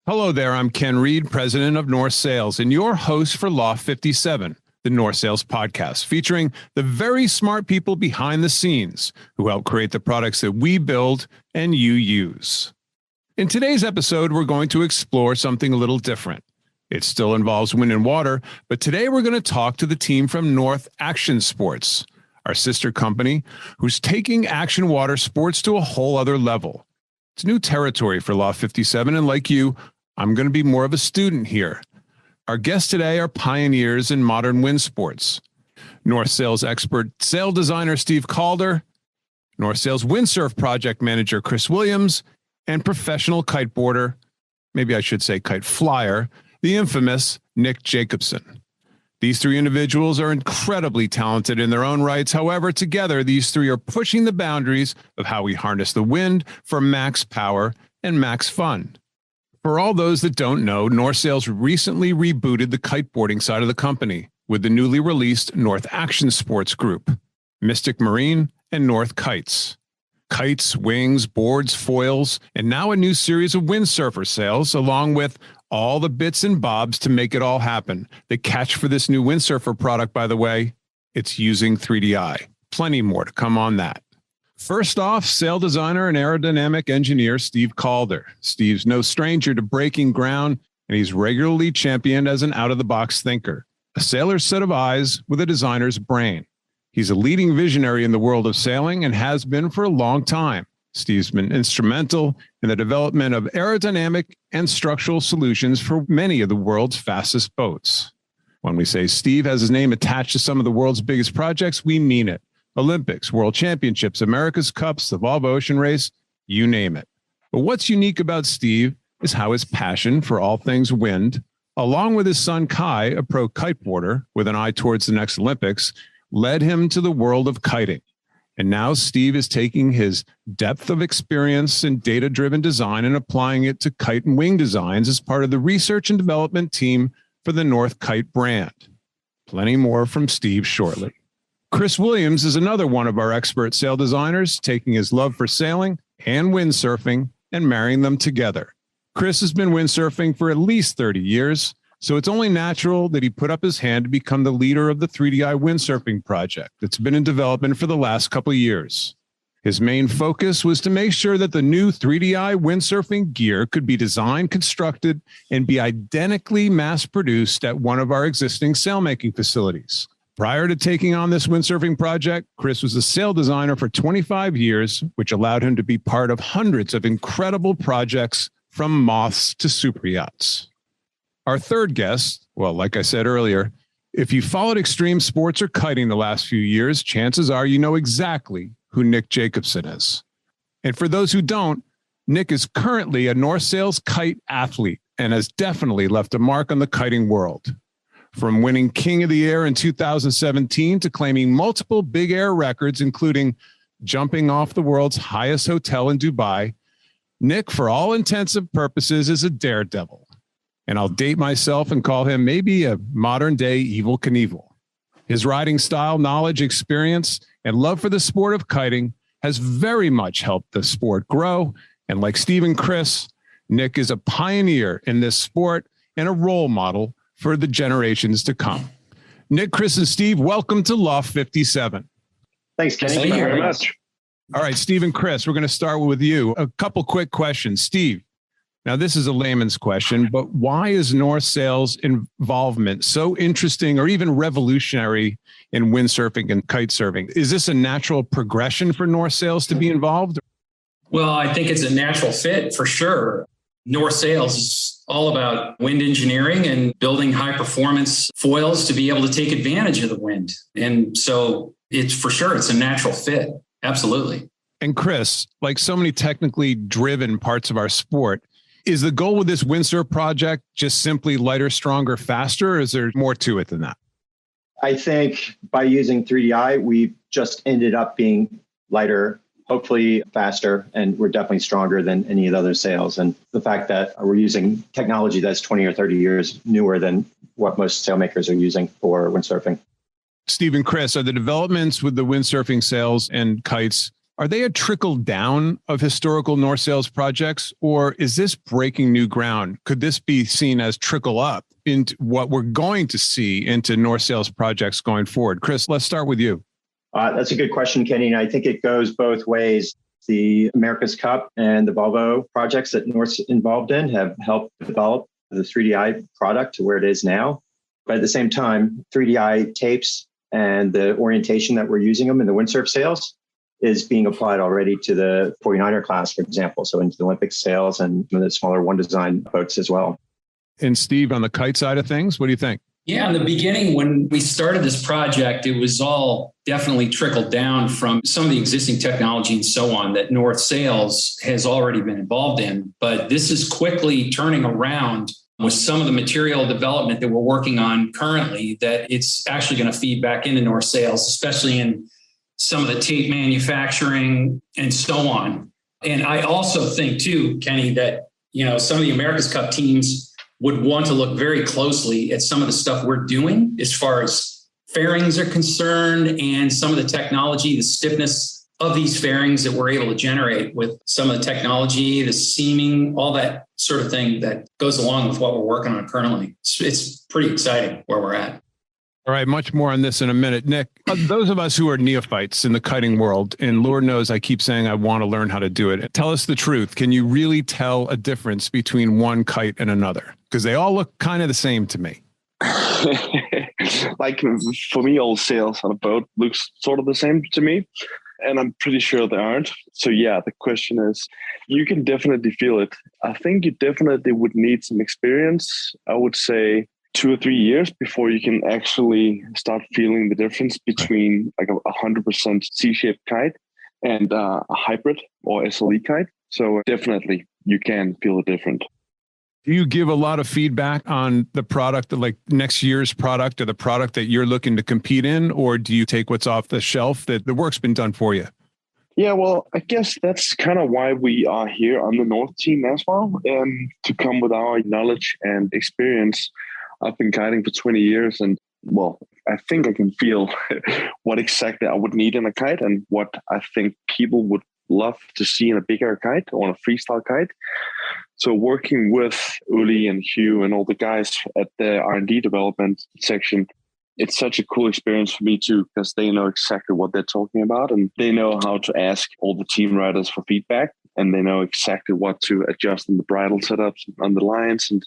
Hello there, I'm Ken Reed, president of North Sales, and your host for Loft 57, the North Sales podcast, featuring the very smart people behind the scenes who help create the products that we build and you use. In today's episode, we're going to explore something a little different. It still involves wind and water, but today we're going to talk to the team from NorthActionsports, our sister company, who's taking action water sports to a whole other level. It's new territory for Loft 57, and like you, I'm going to be more of a student here. Our guests today are pioneers in modern wind sports. North Sales expert sail designer Steve Calder, North Sales windsurf project manager Chris Williams, and professional kiteboarder, maybe I should say kite flyer, the infamous Nick Jacobsen. These three individuals are incredibly talented in their own rights. However, together, these three are pushing the boundaries of how we harness the wind for max power and max fun. For all those that don't know, North Sales recently rebooted the kiteboarding side of the company with the newly released NorthActionsports group, Mystic Marine and North Kites. Kites, wings, boards, foils, and now a new series of windsurfer sails, along with all the bits and bobs to make it all happen. The catch for this new windsurfer product, by the way, it's using 3DI. Plenty more to come on that. First off, sail designer and aerodynamic engineer Steve Calder. Steve's no stranger to breaking ground, and he's regularly championed as an out-of-the-box thinker, a sailor's set of eyes with a designer's brain. He's a leading visionary in the world of sailing and has been for a long time. Steve's been instrumental in the development of aerodynamic and structural solutions for many of the world's fastest boats. When we say Steve has his name attached to some of the world's biggest projects, we mean it. Olympics, World Championships, America's Cups, the Volvo Ocean Race, you name it. But what's unique about Steve is how his passion for all things wind, along with his son Kai, a pro kiteboarder with an eye towards the next Olympics, led him to the world of kiting. And now Steve is taking his depth of experience in data-driven design and applying it to kite and wing designs as part of the research and development team for the North Kite brand. Plenty more from Steve shortly. Chris Williams is another one of our expert sail designers, taking his love for sailing and windsurfing and marrying them together. Chris has been windsurfing for at least 30 years, so it's only natural that he put up his hand to become the leader of the 3DI windsurfing project that's been in development for the last couple of years. His main focus was to make sure that the new 3DI windsurfing gear could be designed, constructed, and be identically mass-produced at one of our existing sailmaking facilities. Prior to taking on this windsurfing project, Chris was a sail designer for 25 years, which allowed him to be part of hundreds of incredible projects from moths to super yachts. Our third guest, well, like I said earlier, if you followed extreme sports or kiting the last few years, chances are you know exactly who Nick Jacobsen is. And for those who don't, Nick is currently a North Sales kite athlete and has definitely left a mark on the kiting world. From winning King of the Air in 2017 to claiming multiple big air records, including jumping off the world's highest hotel in Dubai, Nick, for all intents and purposes, is a daredevil. And I'll date myself and call him maybe a modern-day Evel Knievel. His riding style, knowledge, experience, and love for the sport of kiting has very much helped the sport grow. And like Steve and Chris, Nick is a pioneer in this sport and a role model for the generations to come. Nick, Chris, and Steve, welcome to Loft 57. Thanks, Kenny. Thank you very much. All right, Steve and Chris, we're going to start with you. A couple quick questions. Steve, now this is a layman's question, but why is North Sales involvement so interesting or even revolutionary in windsurfing and kite surfing? Is this a natural progression for North Sales to be involved? Well, I think it's a natural fit for sure. North Sales is all about wind engineering and building high performance foils to be able to take advantage of the wind. And so it's for sure, it's a natural fit. Absolutely. And Chris, like so many technically driven parts of our sport, is the goal with this windsurf project just simply lighter, stronger, faster, or is there more to it than that? I think by using 3DI, we just ended up being lighter, hopefully faster, and we're definitely stronger than any of the other sails. And the fact that we're using technology that's 20 or 30 years newer than what most sailmakers are using for windsurfing. Steve and Chris, are the developments with the windsurfing sails and kites, Are they a trickle down of historical North Sails projects, or is this breaking new ground? Could this be seen as trickle up into what we're going to see into North Sails projects going forward? Chris, let's start with you. That's a good question, Kenny. And I think it goes both ways. The America's Cup and the Volvo projects that North's involved in have helped develop the 3DI product to where it is now. But at the same time, 3DI tapes and the orientation that we're using them in the windsurf sails is being applied already to the 49er class, for example. So into the Olympic sails and the smaller one design boats as well. And Steve, on the kite side of things, what do you think? Yeah, in the beginning, when we started this project, it was all definitely trickled down from some of the existing technology and so on that North Sails has already been involved in. But this is quickly turning around with some of the material development that we're working on currently, that it's actually going to feed back into North Sails, especially in some of the tape manufacturing and so on. And I also think too, Kenny, that, some of the America's Cup teams would want to look very closely at some of the stuff we're doing as far as fairings are concerned and some of the technology, the stiffness of these fairings that we're able to generate with some of the technology, the seaming, all that sort of thing that goes along with what we're working on currently. It's pretty exciting where we're at. All right, much more on this in a minute. Nick, those of us who are neophytes in the kiting world, and Lord knows I keep saying I want to learn how to do it. Tell us the truth. Can you really tell a difference between one kite and another? Because they all look kind of the same to me. Like for me, all sails on a boat looks sort of the same to me. And I'm pretty sure they aren't. So yeah, the question is, you can definitely feel it. I think you definitely would need some experience. I would say 2 or 3 years before you can actually start feeling the difference between like a 100% C-shaped kite and a hybrid or SLE kite. So definitely you can feel the difference. Do you give a lot of feedback on the product, like next year's product or the product that you're looking to compete in? Or do you take what's off the shelf that the work's been done for you? Yeah, well, I guess that's kind of why we are here on the North team as well, to come with our knowledge and experience. I've been kiting for 20 years and, well, I think I can feel what exactly I would need in a kite and what I think people would love to see in a bigger kite or on a freestyle kite. So working with Uli and Hugh and all the guys at the R&D development section, it's such a cool experience for me too, because they know exactly what they're talking about and they know how to ask all the team riders for feedback. And they know exactly what to adjust in the bridle setups, on the lines and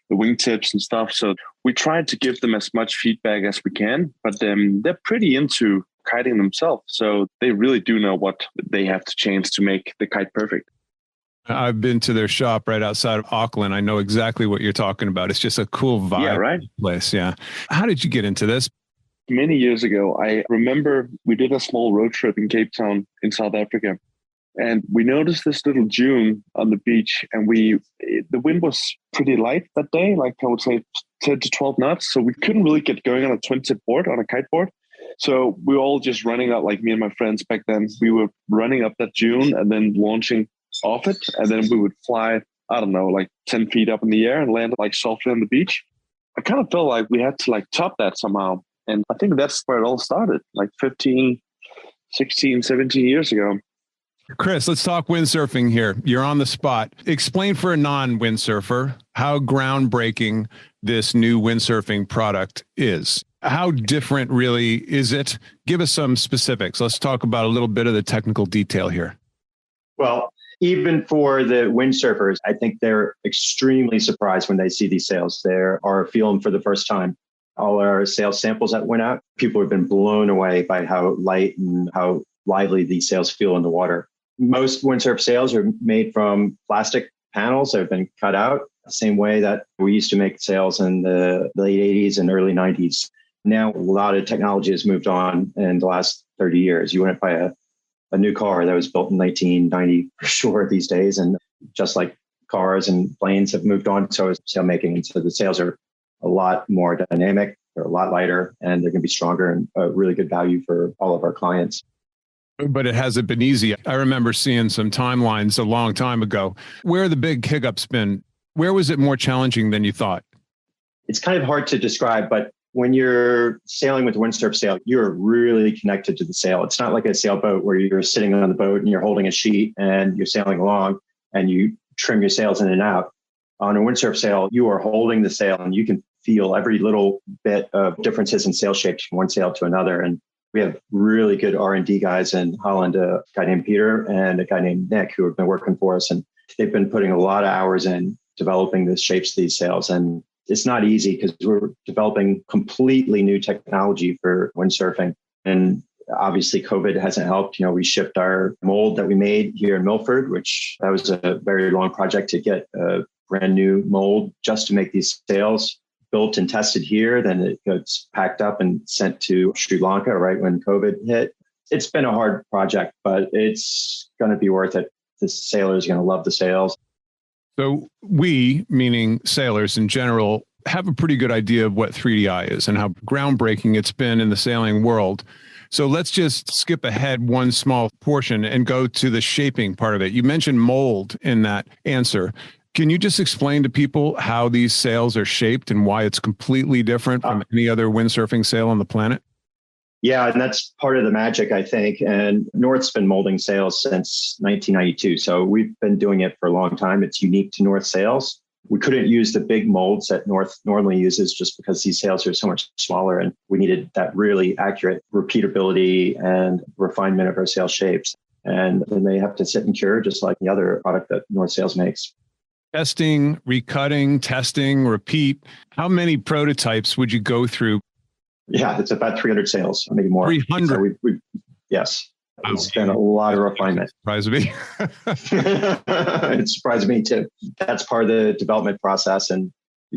the wingtips and stuff. So we try to give them as much feedback as we can, but they're pretty into kiting themselves. So they really do know what they have to change to make the kite perfect. I've been to their shop right outside of Auckland. I know exactly what you're talking about. It's just a cool vibe. Yeah, right. Place. Yeah. How did you get into this? Many years ago, I remember we did a small road trip in Cape Town in South Africa. And we noticed this little dune on the beach, and the wind was pretty light that day, like I would say 10 to 12 knots. So we couldn't really get going on a twin-tip board, on a kiteboard. So we were all just running up, like me and my friends back then, we were running up that dune and then launching off it. And then we would fly, I don't know, like 10 feet up in the air and land like softly on the beach. I kind of felt like we had to like top that somehow. And I think that's where it all started, like 15, 16, 17 years ago. Chris, let's talk windsurfing here. You're on the spot. Explain for a non-windsurfer how groundbreaking this new windsurfing product is. How different really is it? Give us some specifics. Let's talk about a little bit of the technical detail here. Well, even for the windsurfers, I think they're extremely surprised when they see these sails. They are feeling for the first time. All our sail samples that went out, people have been blown away by how light and how lively these sails feel in the water. Most windsurf sails are made from plastic panels that have been cut out, the same way that we used to make sails in the late 80s and early 90s. Now, a lot of technology has moved on in the last 30 years. You wouldn't buy a new car that was built in 1990 for sure these days. And just like cars and planes have moved on, so is sail making. And so the sails are a lot more dynamic, they're a lot lighter, and they're going to be stronger and a really good value for all of our clients. But it hasn't been easy. I remember seeing some timelines a long time ago. Where have the big hiccups been? Where was it more challenging than you thought? It's kind of hard to describe, but When you're sailing with a windsurf sail, you're really connected to the sail. It's not like a sailboat where you're sitting on the boat and you're holding a sheet and you're sailing along and you trim your sails in and out. On a windsurf sail, you are holding the sail and you can feel every little bit of differences in sail shapes from one sail to another. And we have really good R&D guys in Holland, a guy named Peter and a guy named Nick, who have been working for us. And they've been putting a lot of hours in developing the shapes of these sails. And it's not easy because we're developing completely new technology for windsurfing. And obviously COVID hasn't helped. We shipped our mold that we made here in Milford, which that was a very long project to get a brand new mold just to make these sails, built and tested here. Then it gets packed up and sent to Sri Lanka right when COVID hit. It's been a hard project, but it's going to be worth it. The sailors are going to love the sails. So we, meaning sailors in general, have a pretty good idea of what 3DI is and how groundbreaking it's been in the sailing world. So let's just skip ahead one small portion and go to the shaping part of it. You mentioned mold in that answer. Can you just explain to people how these sails are shaped and why it's completely different from any other windsurfing sail on the planet? Yeah, and that's part of the magic, I think. And North's been molding sails since 1992. So we've been doing it for a long time. It's unique to North sails. We couldn't use the big molds that North normally uses just because these sails are so much smaller. And we needed that really accurate repeatability and refinement of our sail shapes. And then they have to sit and cure just like the other product that North Sails makes. Testing, recutting, testing, repeat. How many prototypes would you go through? Yeah, it's about 300 sails, maybe more. 300? So yes. Wow. It's been a lot of refinement. Surprised me. It surprised me too. That's part of the development process and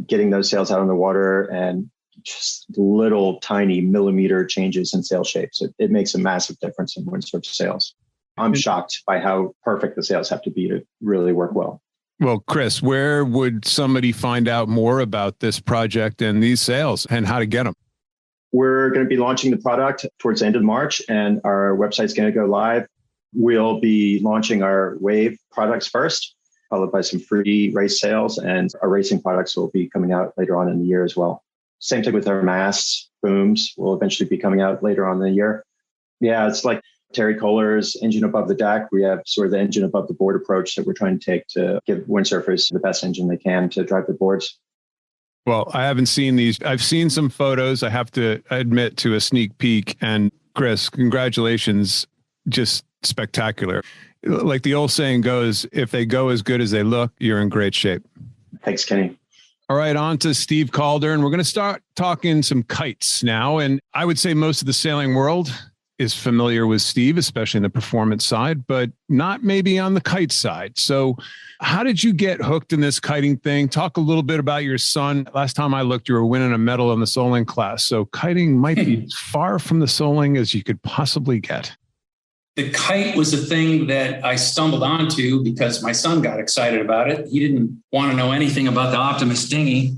getting those sails out on the water and just little tiny millimeter changes in sail shapes. It makes a massive difference in windsurf sails. I'm shocked by how perfect the sails have to be to really work well. Well, Chris, where would somebody find out more about this project and these sails and how to get them? We're going to be launching the product towards the end of March, and our website's going to go live. We'll be launching our Wave products first, followed by some free race sails, and our racing products will be coming out later on in the year as well. Same thing with our masts, booms will eventually be coming out later on in the year. Yeah, it's like Terry Kohler's engine above the deck. We have sort of the engine above the board approach that we're trying to take to give windsurfers the best engine they can to drive their boards. Well, I haven't seen these. I've seen some photos. I have to admit to a sneak peek. And Chris, congratulations. Just spectacular. Like the old saying goes, if they go as good as they look, you're in great shape. Thanks, Kenny. All right, on to Steve Calder. And we're going to start talking some kites now. And I would say most of the sailing world is familiar with Steve, especially in the performance side, but not maybe on the kite side. So how did you get hooked in this kiting thing? Talk a little bit about your son. Last time I looked, you were winning a medal in the soling class. So kiting might be as far from the soling as you could possibly get. The kite was a thing that I stumbled onto because my son got excited about it. He didn't want to know anything about the Optimus dinghy.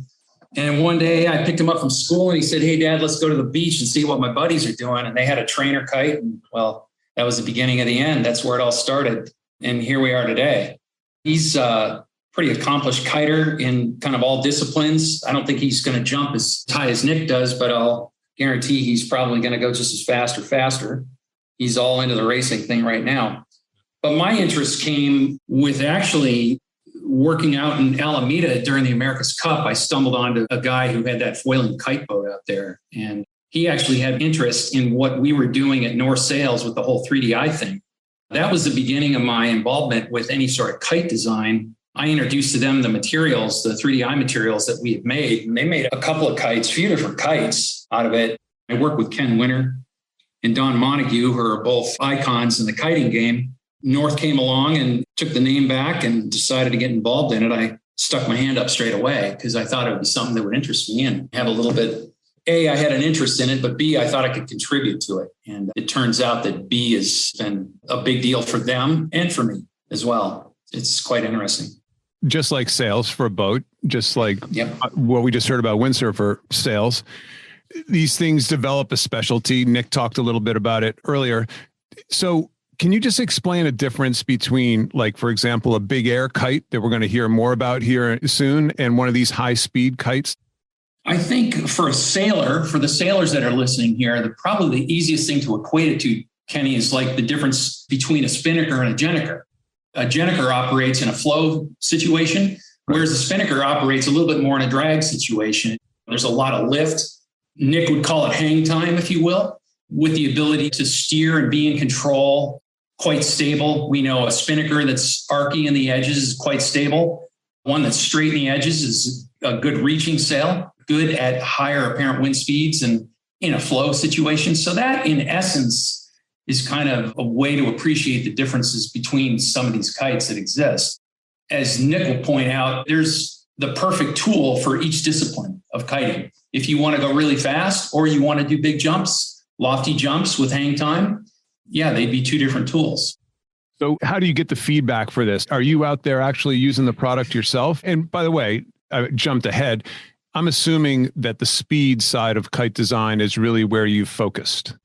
And one day I picked him up from school and he said, "Hey, Dad, let's go to the beach and see what my buddies are doing." And they had a trainer kite. And well, that was the beginning of the end. That's where it all started. And here we are today. He's a pretty accomplished kiter in kind of all disciplines. I don't think he's going to jump as high as Nick does, but I'll guarantee he's probably going to go just as fast or faster. He's all into the racing thing right now. But my interest came with actually working out in Alameda during the America's Cup. I stumbled onto a guy who had that foiling kite boat out there. And he actually had interest in what we were doing at North Sails with the whole 3DI thing. That was the beginning of my involvement with any sort of kite design. I introduced to them the materials, the 3DI materials that we had made. And they made a couple of kites, a few different kites out of it. I worked with Ken Winter and Don Montague, who are both icons in the kiting game. North came along and took the name back and decided to get involved in it. I stuck my hand up straight away because I thought it would be something that would interest me and have a little bit. A, I had an interest in it, but B, I thought I could contribute to it. And it turns out that B has been a big deal for them and for me as well. It's quite interesting. Just like sails for a boat, just like what we just heard about windsurfer sails, these things develop a specialty. Nick talked a little bit about it earlier. So can you just explain a difference between, like, for example, a big air kite that we're going to hear more about here soon and one of these high speed kites? I think for the sailors that are listening here, probably the easiest thing to equate it to, Kenny, is like the difference between a spinnaker and a gennaker. A gennaker operates in a flow situation, whereas a spinnaker operates a little bit more in a drag situation. There's a lot of lift. Nick would call it hang time, if you will, with the ability to steer and be in control, quite stable. We know a spinnaker that's archy in the edges is quite stable. One that's straight in the edges is a good reaching sail, good at higher apparent wind speeds and in a flow situation. So that, in essence, is kind of a way to appreciate the differences between some of these kites that exist. As Nick will point out, there's the perfect tool for each discipline of kiting. If you want to go really fast or you want to do big jumps, lofty jumps with hang time, yeah, they'd be two different tools. So how do you get the feedback for this? Are you out there actually using the product yourself? And by the way, I jumped ahead. I'm assuming that the speed side of kite design is really where you've focused.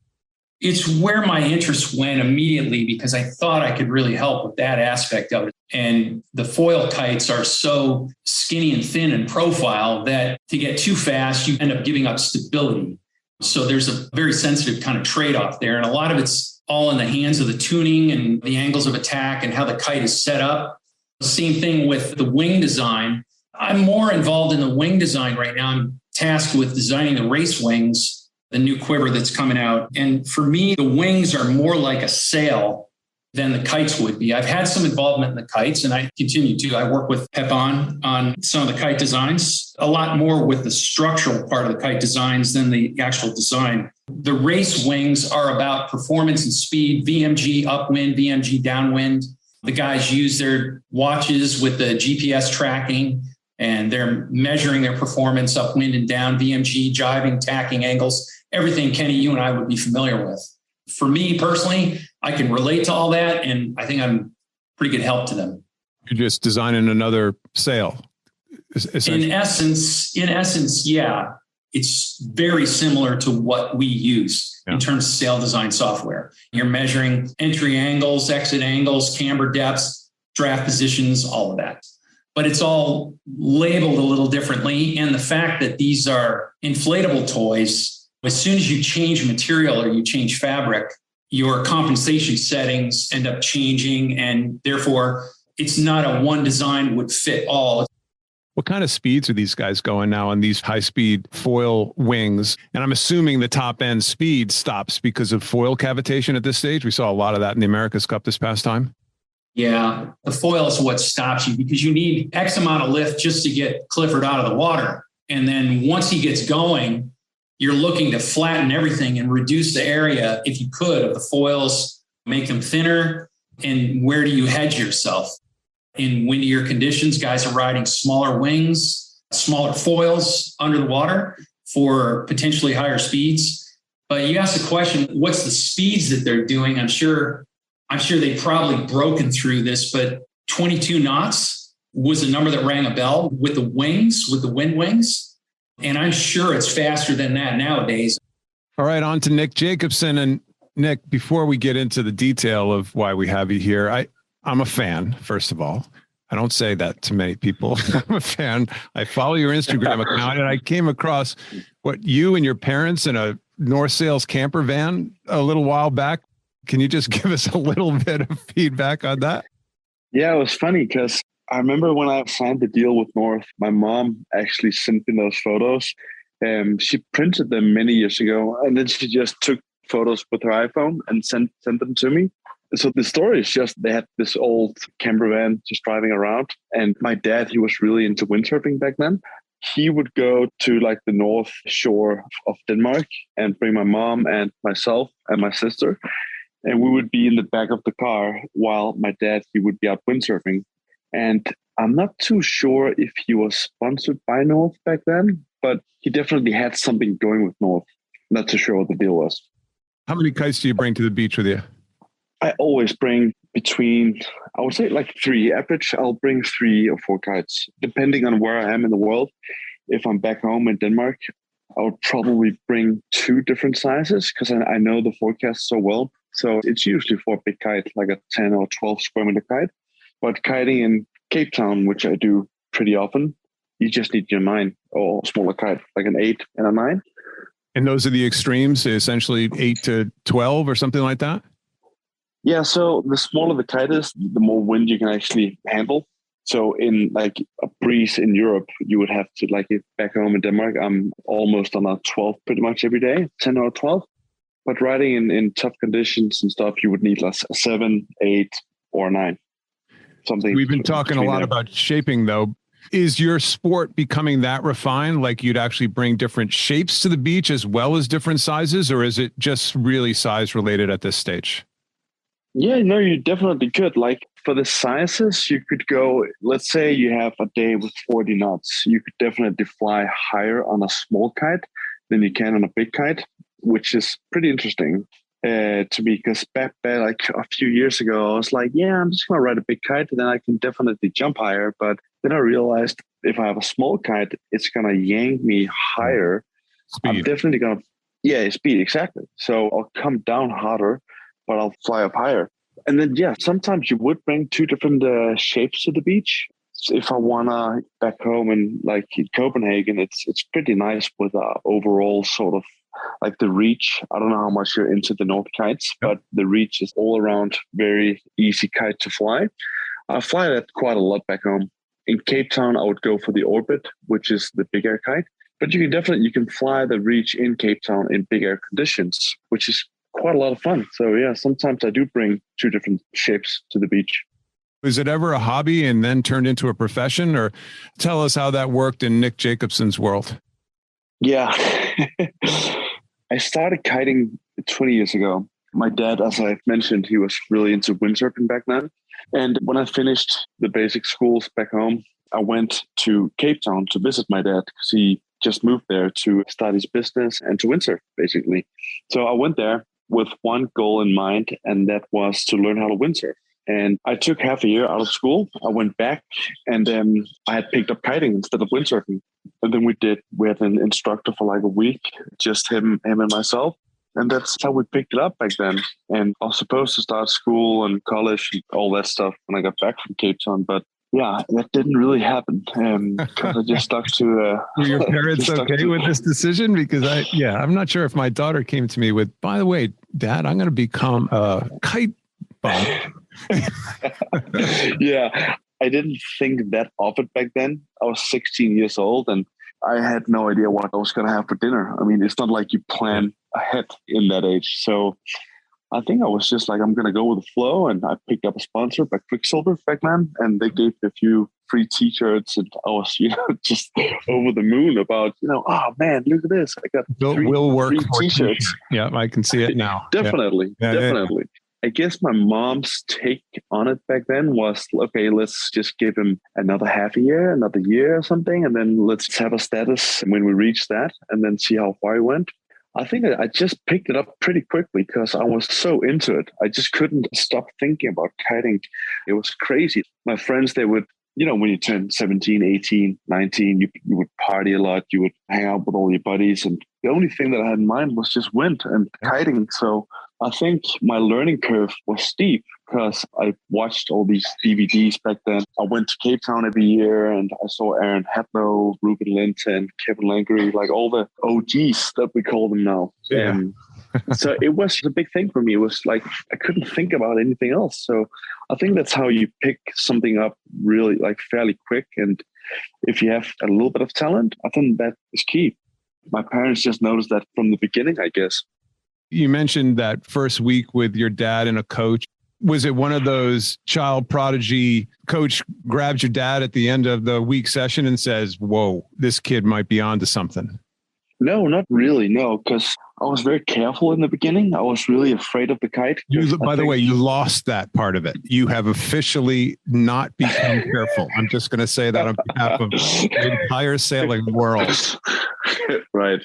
It's where my interest went immediately because I thought I could really help with that aspect of it. And the foil kites are so skinny and thin in profile that to get too fast, you end up giving up stability. So there's a very sensitive kind of trade-off there. And a lot of it's all in the hands of the tuning and the angles of attack and how the kite is set up. Same thing with the wing design. I'm more involved in the wing design right now. I'm tasked with designing the race wings, the new quiver that's coming out. And for me, the wings are more like a sail than the kites would be. I've had some involvement in the kites and I continue to. I work with Pepon on some of the kite designs, a lot more with the structural part of the kite designs than the actual design. The race wings are about performance and speed, VMG upwind, VMG downwind. The guys use their watches with the GPS tracking and they're measuring their performance upwind and down, VMG, jibing, tacking angles, everything, Kenny, you and I would be familiar with. For me personally, I can relate to all that, and I think I'm pretty good help to them. You're just designing another sail. In essence, yeah. It's very similar to what we use in terms of sail design software. You're measuring entry angles, exit angles, camber depths, draft positions, all of that. But it's all labeled a little differently. And the fact that these are inflatable toys, as soon as you change material or you change fabric, your compensation settings end up changing. And therefore, it's not a one design would fit all. What kind of speeds are these guys going now on these high-speed foil wings? And I'm assuming the top-end speed stops because of foil cavitation at this stage. We saw a lot of that in the America's Cup this past time. Yeah, the foil is what stops you because you need X amount of lift just to get Clifford out of the water. And then once he gets going, you're looking to flatten everything and reduce the area, if you could, of the foils, make them thinner. And where do you hedge yourself? In windier conditions, guys are riding smaller wings, smaller foils under the water for potentially higher speeds. But you asked the question, what's the speeds that they're doing? I'm sure they've probably broken through this, but 22 knots was a number that rang a bell with the wings, with the wind wings. And I'm sure it's faster than that nowadays. All right, on to Nick Jacobsen. And Nick, before we get into the detail of why we have you here, I'm a fan, first of all. I don't say that to many people. I'm a fan. I follow your Instagram account and I came across what you and your parents in a North Sails camper van a little while back. Can you just give us a little bit of feedback on that? Yeah, it was funny because I remember when I signed the deal with North, my mom actually sent me those photos. She printed them many years ago, and then she just took photos with her iPhone and sent them to me. So the story is just they had this old camper van just driving around. And my dad, he was really into windsurfing back then. He would go to like the north shore of Denmark and bring my mom and myself and my sister. And we would be in the back of the car while my dad, he would be out windsurfing. And I'm not too sure if he was sponsored by North back then, but he definitely had something going with North. Not too sure what the deal was. How many kites do you bring to the beach with you? I always bring between, I would say like 3 average. I'll bring 3 or 4 kites, depending on where I am in the world. If I'm back home in Denmark, I would probably bring 2 different sizes because I know the forecast so well. So it's usually for a big kite, like a 10 or 12 square meter kite. But kiting in Cape Town, which I do pretty often, you just need your 9 or smaller kite, like an 8 and a 9. And those are the extremes, essentially 8 to 12 or something like that? Yeah, so the smaller the kite is, the more wind you can actually handle. So in like a breeze in Europe, you would have to, like back home in Denmark, I'm almost on a 12 pretty much every day, 10 or 12. But riding in tough conditions and stuff, you would need like a 7, 8, or 9. Something. We've been talking a lot about shaping, though. Is your sport becoming that refined? Like you'd actually bring different shapes to the beach as well as different sizes, or is it just really size related at this stage? Yeah, no, you definitely could. Like for the sizes, you could go, let's say you have a day with 40 knots. You could definitely fly higher on a small kite than you can on a big kite, which is pretty interesting to me, because back like a few years ago, I was like, yeah, I'm just going to ride a big kite and then I can definitely jump higher. But then I realized if I have a small kite, it's going to yank me higher. Speed. I'm definitely going to, speed, exactly. So I'll come down harder, but I'll fly up higher. And then, sometimes you would bring 2 different shapes to the beach. So if I wanna back home in like in Copenhagen, it's pretty nice with overall sort of like the reach. I don't know how much you're into the North kites, but the reach is all around very easy kite to fly. I fly that quite a lot back home. In Cape Town, I would go for the Orbit, which is the big air kite. But you can fly the reach in Cape Town in big air conditions, which is quite a lot of fun. So sometimes I do bring 2 different shapes to the beach. Was it ever a hobby and then turned into a profession? Or tell us how that worked in Nick Jacobsen's world. Yeah. I started kiting 20 years ago. My dad, as I mentioned, he was really into windsurfing back then. And when I finished the basic schools back home, I went to Cape Town to visit my dad because he just moved there to start his business and to windsurf, basically. So I went there with one goal in mind, and that was to learn how to windsurf. And I took half a year out of school. I went back and then I had picked up kiting instead of windsurfing. And then we had an instructor for like a week, just him and myself. And that's how we picked it up back then. And I was supposed to start school and college and all that stuff when I got back from Cape Town. But yeah, that didn't really happen because I just stuck to... Were your parents okay with this decision? Because I'm not sure if my daughter came to me with, by the way, Dad, I'm going to become a kite bum. Yeah, I didn't think that of it back then. I was 16 years old and I had no idea what I was going to have for dinner. I mean, it's not like you plan ahead in that age. So I think I was just like, I'm going to go with the flow. And I picked up a sponsor by Quicksilver back then. And they gave me a few free t-shirts. And I was, just over the moon about, oh man, look at this. I got three t-shirts. Yeah, I can see it now. Definitely. I guess my mom's take on it back then was, okay, let's just give him another half a year, another year or something. And then let's have a status when we reach that and then see how far he went. I think I just picked it up pretty quickly because I was so into it. I just couldn't stop thinking about kiting. It was crazy. My friends, they would, when you turn 17, 18, 19, you would party a lot. You would hang out with all your buddies. And the only thing that I had in mind was just wind and kiting. So I think my learning curve was steep because I watched all these DVDs back then. I went to Cape Town every year and I saw Aaron Hatlow, Ruben Linton, Kevin Langery, like all the OGs that we call them now. Yeah. So it was a big thing for me. It was like I couldn't think about anything else. So I think that's how you pick something up really like fairly quick. And if you have a little bit of talent, I think that is key. My parents just noticed that from the beginning, I guess. You mentioned that first week with your dad and a coach. Was it one of those child prodigy coach grabs your dad at the end of the week session and says, whoa, this kid might be onto something? No, not really. No, because I was very careful in the beginning. I was really afraid of the kite. By the way, you lost that part of it. You have officially not become careful. I'm just going to say that on behalf of the entire sailing world. Right.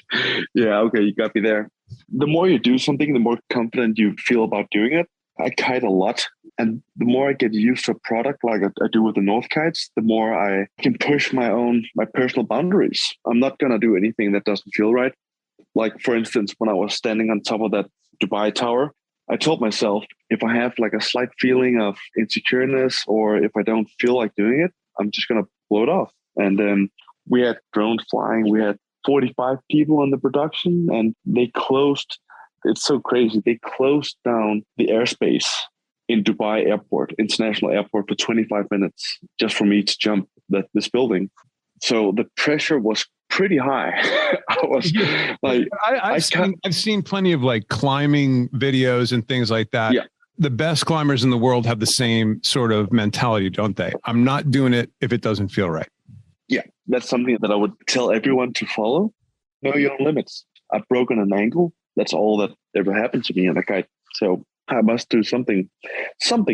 Yeah. Okay. You got me there. The more you do something, the more confident you feel about doing it. I kite a lot. And the more I get used to a product like I do with the North kites, the more I can push my personal boundaries. I'm not going to do anything that doesn't feel right. Like, for instance, when I was standing on top of that Dubai tower, I told myself, if I have like a slight feeling of insecureness or if I don't feel like doing it, I'm just going to blow it off. And then We had drones flying. We had 45 people on the production, and they closed. It's so crazy. They closed down the airspace in Dubai Airport, International Airport, for 25 minutes just for me to jump this building. So the pressure was pretty high. I was like, I've seen plenty of like climbing videos and things like that. Yeah. The best climbers in the world have the same sort of mentality, don't they? I'm not doing it if it doesn't feel right. Yeah, that's something that I would tell everyone to follow. Know your own limits. I've broken an ankle. That's all that ever happened to me on a kite. So I must do something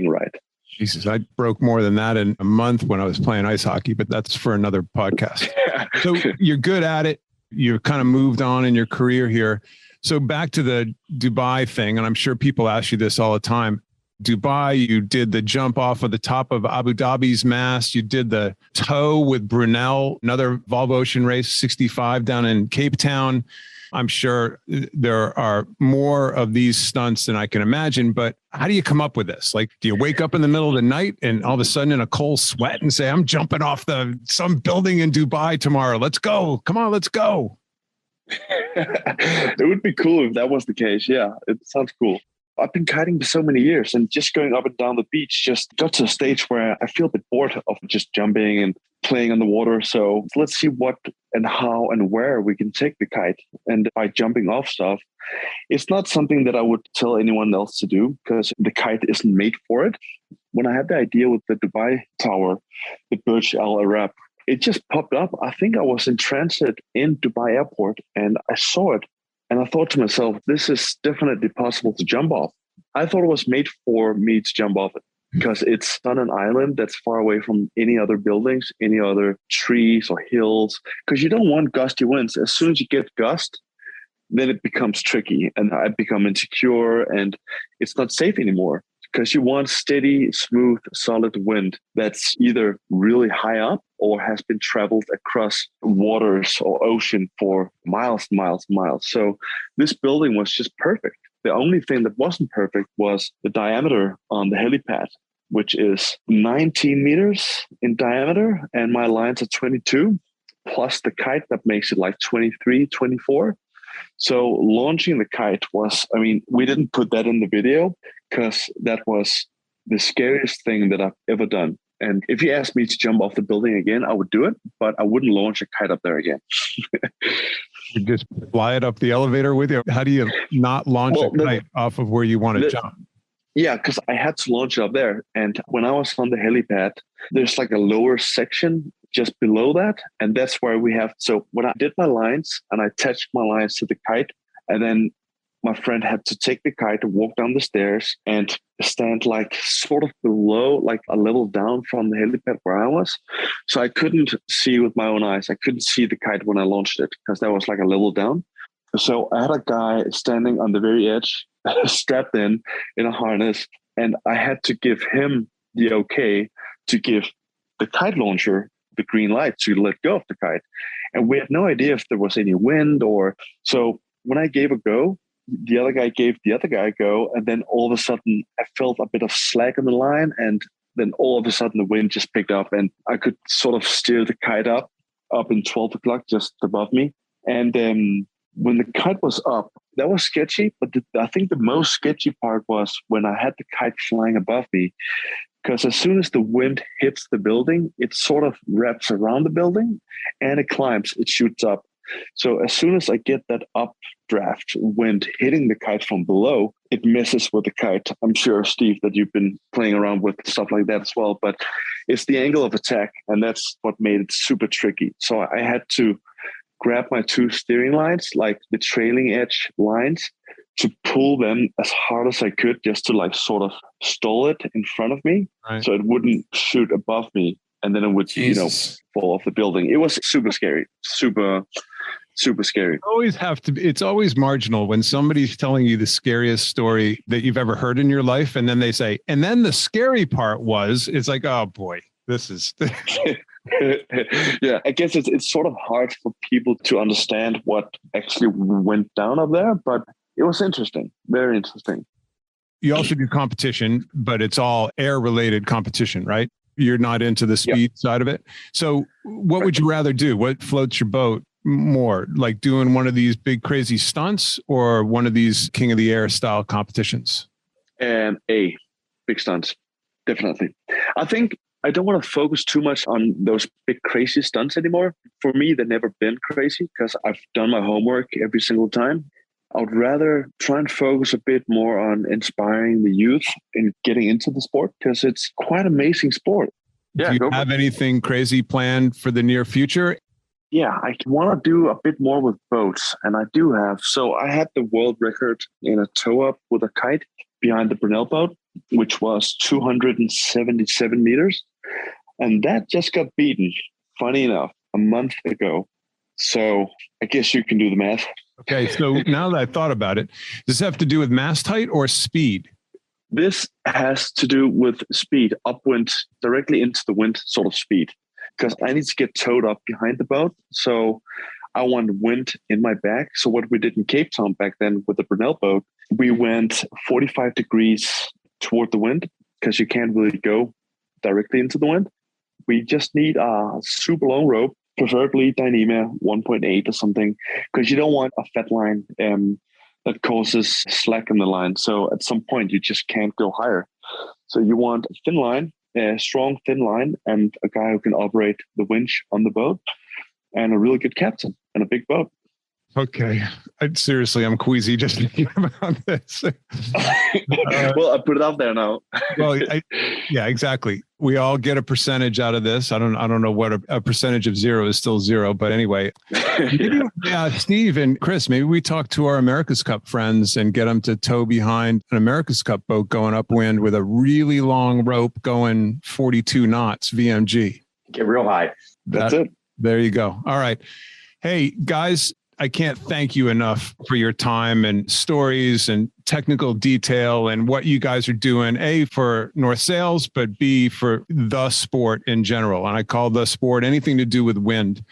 right. Jesus, I broke more than that in a month when I was playing ice hockey, but that's for another podcast. So you're good at it. You've kind of moved on in your career here. So back to the Dubai thing, and I'm sure people ask you this all the time. Dubai, you did the jump off of the top of Abu Dhabi's mast. You did the tow with Brunel, another Volvo Ocean Race 65 down in Cape Town. I'm sure there are more of these stunts than I can imagine, but how do you come up with this? Like, do you wake up in the middle of the night and all of a sudden in a cold sweat and say, I'm jumping off some building in Dubai tomorrow. Let's go. Come on, let's go. It would be cool if that was the case. Yeah, it sounds cool. I've been kiting for so many years, and just going up and down the beach just got to a stage where I feel a bit bored of just jumping and playing on the water. So let's see what and how and where we can take the kite. And by jumping off stuff, it's not something that I would tell anyone else to do because the kite isn't made for it. When I had the idea with the Dubai Tower, the Burj Al Arab, it just popped up. I think I was in transit in Dubai Airport and I saw it. And I thought to myself, this is definitely possible to jump off. I thought it was made for me to jump off it because it's on an island that's far away from any other buildings, any other trees or hills, because you don't want gusty winds. As soon as you get gust, then it becomes tricky and I become insecure and it's not safe anymore because you want steady, smooth, solid wind that's either really high up or has been traveled across waters or ocean for miles, miles, miles. So this building was just perfect. The only thing that wasn't perfect was the diameter on the helipad, which is 19 meters in diameter, and my lines are 22, plus the kite that makes it like 23, 24. So launching the kite was, we didn't put that in the video because that was the scariest thing that I've ever done. And if you asked me to jump off the building again, I would do it, but I wouldn't launch a kite up there again. You just fly it up the elevator with you. How do you not launch a kite off of where you want to jump? Yeah, because I had to launch it up there. And when I was on the helipad, there's like a lower section just below that. And that's where we have. So when I did my lines and I attached my lines to the kite, and then my friend had to take the kite and walk down the stairs and stand like sort of below, like a level down from the helipad where I was. So I couldn't see with my own eyes. I couldn't see the kite when I launched it because that was like a level down. So I had a guy standing on the very edge, strapped in a harness, and I had to give him the okay to give the kite launcher the green light to let go of the kite. And we had no idea if there was any wind or so. When I gave a go, the other guy gave the other guy a go, and then all of a sudden I felt a bit of slack in the line, and then all of a sudden the wind just picked up and I could sort of steer the kite up in 12 o'clock just above me. And then when the kite was up, that was sketchy, but I think the most sketchy part was when I had the kite flying above me, because as soon as the wind hits the building, it sort of wraps around the building and it climbs, it shoots up. So as soon as I get that updraft wind hitting the kite from below, it messes with the kite. I'm sure, Steve, that you've been playing around with stuff like that as well, but it's the angle of attack, and that's what made it super tricky. So I had to grab my two steering lines, like the trailing edge lines, to pull them as hard as I could just to like sort of stall it in front of me, right, so it wouldn't shoot above me. And then it would, fall off the building. It was super scary, super scary. It's always marginal when somebody's telling you the scariest story that you've ever heard in your life. And then they say, and then the scary part it's like, oh boy, this is. Yeah, I guess it's sort of hard for people to understand what actually went down up there, but it was interesting, very interesting. You also do competition, but it's all air related competition, right? You're not into the speed side of it. So what would you rather do? What floats your boat more? Like doing one of these big crazy stunts or one of these King of the Air style competitions? Big stunts, definitely. I think I don't want to focus too much on those big crazy stunts anymore. For me, they've never been crazy because I've done my homework every single time. I would rather try and focus a bit more on inspiring the youth and getting into the sport because it's quite an amazing sport. Do you have anything crazy planned for the near future? Yeah, I want to do a bit more with boats, and I do have. So I had the world record in a tow up with a kite behind the Brunel boat, which was 277 meters. And that just got beaten, funny enough, a month ago. So I guess you can do the math. Okay, so now that I thought about it, does this have to do with mast height or speed? This has to do with speed, upwind, directly into the wind sort of speed, because I need to get towed up behind the boat. So I want wind in my back. So what we did in Cape Town back then with the Brunel boat, we went 45 degrees toward the wind because you can't really go directly into the wind. We just need a super long rope, preferably Dyneema 1.8 or something, because you don't want a fat line that causes slack in the line. So at some point, you just can't go higher. So you want a thin line, a strong thin line, and a guy who can operate the winch on the boat, and a really good captain and a big boat. Okay. Seriously, I'm queasy just thinking about this. Well, I put it out there now. Well, yeah, exactly. We all get a percentage out of this. I don't know what a percentage of zero is still zero, but anyway, maybe, Steve and Chris, maybe we talk to our America's Cup friends and get them to tow behind an America's Cup boat going upwind with a really long rope going 42 knots VMG. Get real high. That's it. There you go. All right. Hey, guys, I can't thank you enough for your time and stories and technical detail and what you guys are doing, A, for North Sails, but B, for the sport in general. And I call the sport anything to do with wind.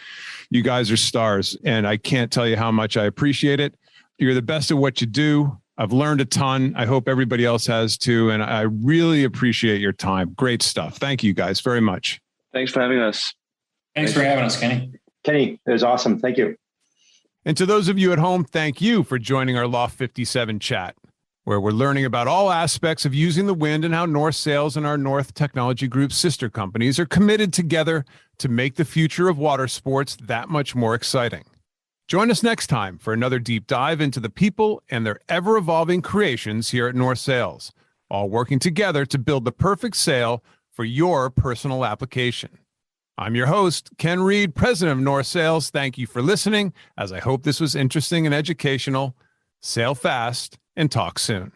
You guys are stars, and I can't tell you how much I appreciate it. You're the best at what you do. I've learned a ton. I hope everybody else has too. And I really appreciate your time. Great stuff. Thank you guys very much. Thanks for having us. Thanks for having us, Kenny. Kenny, it was awesome. Thank you. And to those of you at home, thank you for joining our Loft 57 chat, where we're learning about all aspects of using the wind and how North Sails and our North Technology Group sister companies are committed together to make the future of water sports that much more exciting. Join us next time for another deep dive into the people and their ever-evolving creations here at North Sails, all working together to build the perfect sail for your personal application. I'm your host, Ken Reed, president of North Sails. Thank you for listening, as I hope this was interesting and educational. Sail fast and talk soon.